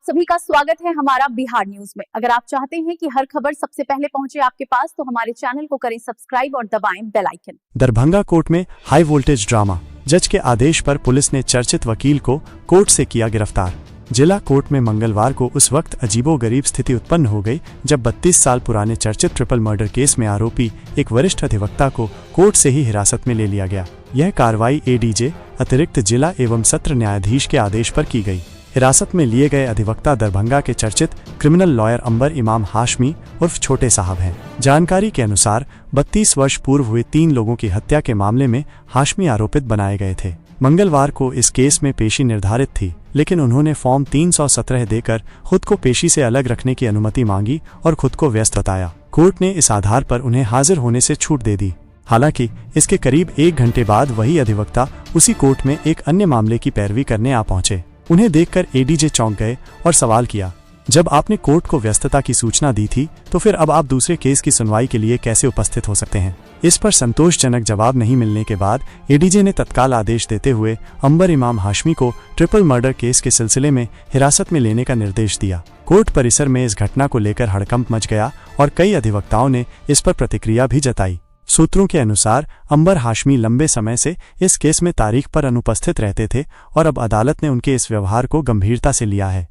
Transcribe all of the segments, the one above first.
सभी का स्वागत है हमारा बिहार न्यूज में। अगर आप चाहते हैं कि हर खबर सबसे पहले पहुंचे आपके पास तो हमारे चैनल को करें सब्सक्राइब और दबाएं बेल आइकन। दरभंगा कोर्ट में हाई वोल्टेज ड्रामा, जज के आदेश पर पुलिस ने चर्चित वकील को कोर्ट से किया गिरफ्तार। जिला कोर्ट में मंगलवार को उस वक्त अजीबोगरीब स्थिति उत्पन्न हो गई जब 32 साल पुराने चर्चित ट्रिपल मर्डर केस में आरोपी एक वरिष्ठ अधिवक्ता को कोर्ट से ही हिरासत में ले लिया गया। यह कार्रवाई एडीजे अतिरिक्त जिला एवं सत्र न्यायाधीश के आदेश पर की गई। हिरासत में लिए गए अधिवक्ता दरभंगा के चर्चित क्रिमिनल लॉयर अंबर इमाम हाशमी उर्फ छोटे साहब हैं। जानकारी के अनुसार 32 वर्ष पूर्व हुए 3 लोगों की हत्या के मामले में हाशमी आरोपित बनाए गए थे। मंगलवार को इस केस में पेशी निर्धारित थी, लेकिन उन्होंने फॉर्म 317 देकर खुद को पेशी से अलग रखने की अनुमति मांगी और खुद को व्यस्त बताया। कोर्ट ने इस आधार पर उन्हें हाजिर होने से छूट दे दी। हालांकि इसके करीब 1 घंटे बाद वही अधिवक्ता उसी कोर्ट में एक अन्य मामले की पैरवी करने आ पहुंचे। उन्हें देखकर एडीजे चौंक गए और सवाल किया, जब आपने कोर्ट को व्यस्तता की सूचना दी थी तो फिर अब आप दूसरे केस की सुनवाई के लिए कैसे उपस्थित हो सकते हैं? इस पर संतोषजनक जवाब नहीं मिलने के बाद एडीजे ने तत्काल आदेश देते हुए अंबर इमाम हाशमी को ट्रिपल मर्डर केस के सिलसिले में हिरासत में लेने का निर्देश दिया। कोर्ट परिसर में इस घटना को लेकर हड़कंप मच गया और कई अधिवक्ताओं ने इस पर प्रतिक्रिया भी जताई। सूत्रों के अनुसार अंबर हाशमी लंबे समय से इस केस में तारीख पर अनुपस्थित रहते थे और अब अदालत ने उनके इस व्यवहार को गंभीरता से लिया है।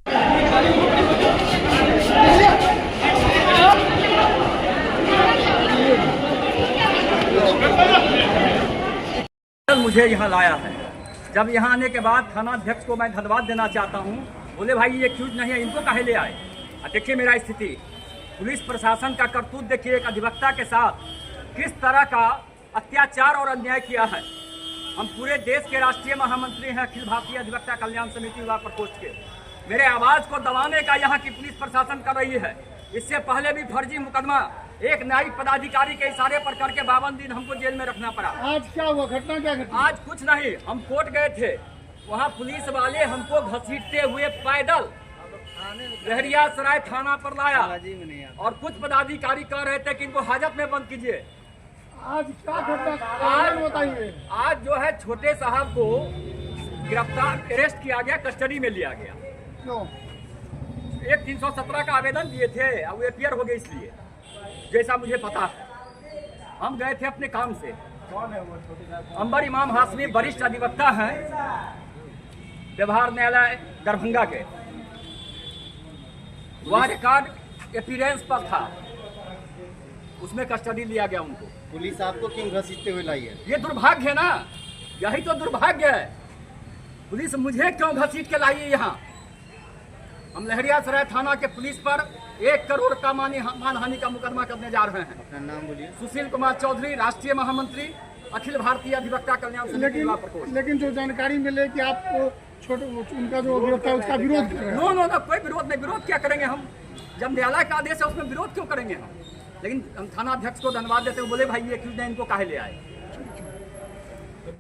मुझे यहाँ लाया है। जब यहाँ आने के बाद थाना अध्यक्ष को मैं धन्यवाद देना चाहता हूँ। बोले भाई ये एक्यूज नहीं है, इनको काहे ले आए। देखिए मेरा स्थिति, पुलिस प्रशासन का करतूत देखिए। एक अधिवक्ता के साथ किस तरह का अत्याचार और अन्याय किया है। हम पूरे देश के राष्ट्रीय महामंत्री हैं अखिल भारतीय अधिवक्ता कल्याण समिति युवा प्रकोष्ठ के। मेरे आवाज को दबाने का यहाँ की पुलिस प्रशासन कर रही है। इससे पहले भी फर्जी मुकदमा एक न्यायिक पदाधिकारी के इशारे पर करके 52 दिन हमको जेल में रखना पड़ा। आज क्या हुआ? घटना क्या घटी? आज कुछ नहीं, हम कोर्ट गए थे, वहाँ पुलिस वाले हमको घसीटते हुए पैदल लहरियासराय थाना पर लाया और कुछ पदाधिकारी कह रहे थे कि इनको हाजत में बंद कीजिए। आज क्या घटना बताइए? आज जो है छोटे साहब को गिरफ्तार अरेस्ट किया गया, कस्टडी में लिया गया। क्यों? एक 317 का आवेदन दिए थे, अब एफआईआर हो गई। इसलिए जैसा मुझे पता है, हम गए थे अपने काम से। अंबर इमाम हाशमी वरिष्ठ अधिवक्ता हैं व्यवहार न्यायालय दरभंगा के। वह रिकॉर्ड एपिडेंस पर था, उसमें कस्टडी लिया गया उनको। पुलिस आपको क्यों घसीटते हुए लाई है? ये दुर्भाग्य है ना, यही तो दुर्भाग्य है। पुलिस मुझे क्यों घसीट के लाई है यहाँ? हम लहरियासराय थाना के पुलिस पर 1 करोड़ का मानहानि का मुकदमा करने जा रहे हैं। अपना नाम बोलिए। सुशील कुमार चौधरी, राष्ट्रीय महामंत्री अखिल भारतीय अधिवक्ता कल्याण समिति युवा प्रकोष्ठ। लेकिन जो जानकारी मिले कि आप उनका जो गिरफ्तार है उसका विरोध कर रहे हैं। नो, कोई विरोध नहीं। विरोध क्या करेंगे हम? जब न्यायालय का आदेश है उसमें विरोध क्यों करेंगे हम? लेकिन हम थाना अध्यक्ष को धन्यवाद देते हैं। बोले भाई ये क्यों नहीं, इनको काहे ले आए।